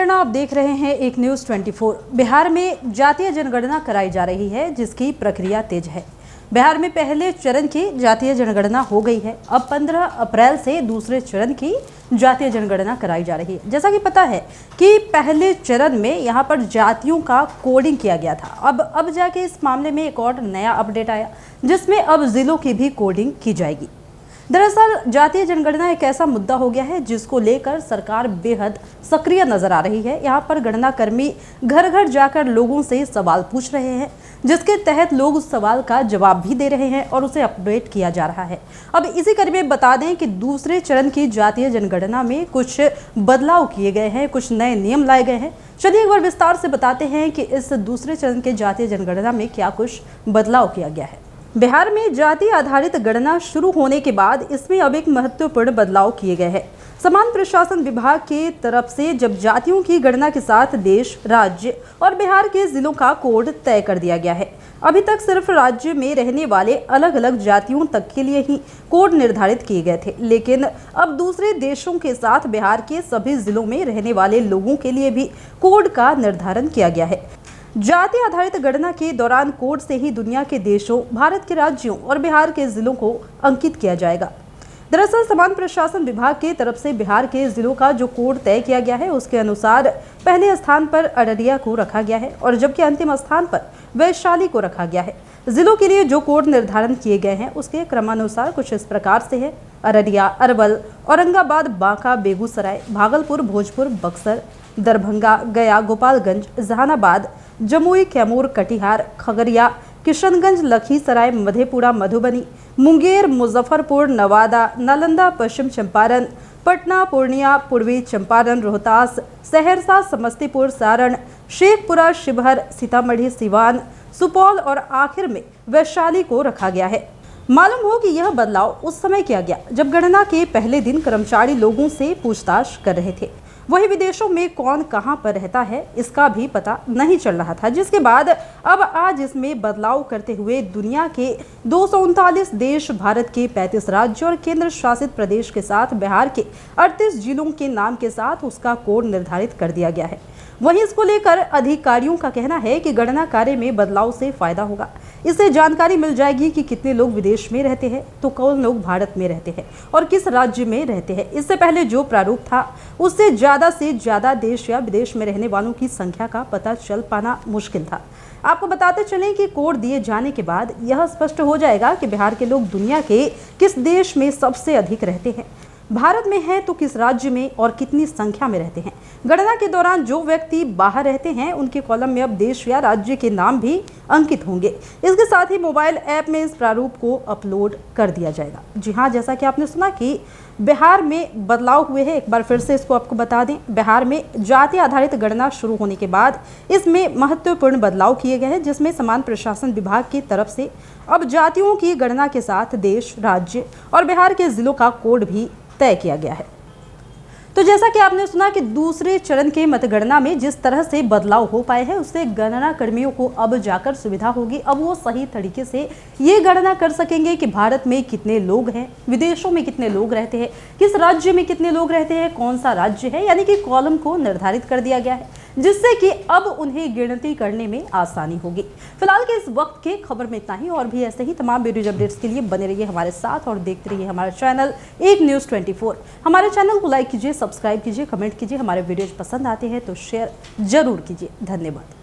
प्रेरणा, आप देख रहे हैं एक न्यूज़ 24। बिहार में जातीय जनगणना कराई जा रही है, जिसकी प्रक्रिया तेज है। बिहार में पहले चरण की जातीय जनगणना हो गई है। अब 15 अप्रैल से दूसरे चरण की जातीय जनगणना कराई जा रही है। जैसा कि पता है कि पहले चरण में यहाँ पर जातियों का कोडिंग किया गया था। अब जाके इस मामले में एक और नया अपडेट आया, जिसमें अब जिलों की भी कोडिंग की जाएगी। दरअसल जातीय जनगणना एक ऐसा मुद्दा हो गया है जिसको लेकर सरकार बेहद सक्रिय नजर आ रही है। यहाँ पर गणना कर्मी घर घर जाकर लोगों से सवाल पूछ रहे हैं, जिसके तहत लोग उस सवाल का जवाब भी दे रहे हैं और उसे अपडेट किया जा रहा है। अब इसी कड़ी में बता दें कि दूसरे चरण की जातीय जनगणना में कुछ बदलाव किए गए हैं, कुछ नए नियम लाए गए हैं। चलिए एक बार विस्तार से बताते हैं कि इस दूसरे चरण के जातीय जनगणना में क्या कुछ बदलाव किया गया है। बिहार में जाति आधारित गणना शुरू होने के बाद इसमें अब एक महत्वपूर्ण बदलाव किए गए हैं। समान प्रशासन विभाग की तरफ से जब जातियों की गणना के साथ देश, राज्य और बिहार के जिलों का कोड तय कर दिया गया है। अभी तक सिर्फ राज्य में रहने वाले अलग अलग जातियों तक के लिए ही कोड निर्धारित किए गए थे, लेकिन अब दूसरे देशों के साथ बिहार के सभी जिलों में रहने वाले लोगों के लिए भी कोड का निर्धारण किया गया है। जाति आधारित गणना के दौरान कोड से ही दुनिया के देशों, भारत के राज्यों और बिहार के जिलों को अंकित किया जाएगा। दरअसल समान प्रशासन विभाग की तरफ से बिहार के जिलों का जो कोड तय किया गया है, उसके अनुसार पहले स्थान पर अररिया को रखा गया है और जबकि अंतिम स्थान पर वैशाली को रखा गया है। जिलों के लिए जो कोड निर्धारण किए गए हैं उसके क्रमानुसार कुछ इस प्रकार से है: अररिया, अरवल, औरंगाबाद, बांका, बेगूसराय, भागलपुर, भोजपुर, बक्सर, दरभंगा, गया, गोपालगंज, जहानाबाद, जमुई, कैमूर, कटिहार, खगड़िया, किशनगंज, लखीसराय, मधेपुरा, मधुबनी, मुंगेर, मुजफ्फरपुर, नवादा, नालंदा, पश्चिम चंपारण, पटना, पूर्णिया, पूर्वी चंपारण, रोहतास, सहरसा, समस्तीपुर, सारण, शेखपुरा, शिवहर, सीतामढ़ी, सिवान, सुपौल और आखिर में वैशाली को रखा गया है। मालूम हो कि यह बदलाव उस समय किया गया जब गणना के पहले दिन कर्मचारी लोगों से पूछताछ कर रहे थे। वही विदेशों में कौन कहां पर रहता है इसका भी पता नहीं चल रहा था, जिसके बाद अब आज इसमें बदलाव करते हुए दुनिया के 239 देश, भारत के 35 राज्य और केंद्र शासित प्रदेश के साथ बिहार के 38 जिलों के नाम के साथ उसका कोड निर्धारित कर दिया गया है। वहीं इसको लेकर अधिकारियों का कहना है कि गणना कार्य में बदलाव से फायदा होगा। इससे जानकारी मिल जाएगी कि कितने लोग विदेश में रहते हैं, तो कौन लोग भारत में रहते हैं और किस राज्य में रहते हैं। इससे पहले जो प्रारूप था उससे ज़्यादा देश या विदेश में रहने वालों की संख्या का पता चल पाना मुश्किल था। आपको बताते चलें कि कोड दिए जाने के बाद यह स्पष्ट हो जाएगा कि बिहार के लोग दुनिया के किस देश में सबसे अधिक रहते हैं, भारत में है तो किस राज्य में और कितनी संख्या में रहते हैं। गणना के दौरान जो व्यक्ति बाहर रहते हैं उनके कॉलम में अब देश या राज्य के नाम भी अंकित होंगे। इसके साथ ही मोबाइल ऐप में इस प्रारूप को अपलोड कर दिया जाएगा। जी हाँ, जैसा कि आपने सुना कि बिहार में बदलाव हुए हैं। एक बार फिर से इसको आपको बता दें, बिहार में जाति आधारित गणना शुरू होने के बाद इसमें महत्वपूर्ण बदलाव किए गए हैं, जिसमें समान प्रशासन विभाग की तरफ से अब जातियों की गणना के साथ देश, राज्य और बिहार के जिलों का कोड भी तय किया गया है। तो जैसा कि आपने सुना कि दूसरे चरण के मतगणना में जिस तरह से बदलाव हो पाए हैं, उससे गणना कर्मियों को अब जाकर सुविधा होगी। अब वो सही तरीके से ये गणना कर सकेंगे कि भारत में कितने लोग हैं, विदेशों में कितने लोग रहते हैं, किस राज्य में कितने लोग रहते हैं, कौन सा राज्य है, यानी कि कॉलम को निर्धारित कर दिया गया है, जिससे कि अब उन्हें गिनती करने में आसानी होगी। फिलहाल के इस वक्त के खबर में इतना ही, और भी ऐसे ही तमाम वीडियो अपडेट्स के लिए बने रहिए हमारे साथ और देखते रहिए हमारा चैनल एक न्यूज़ 24। हमारे चैनल को लाइक कीजिए, सब्सक्राइब कीजिए, कमेंट कीजिए। हमारे वीडियोज पसंद आते हैं तो शेयर जरूर कीजिए। धन्यवाद।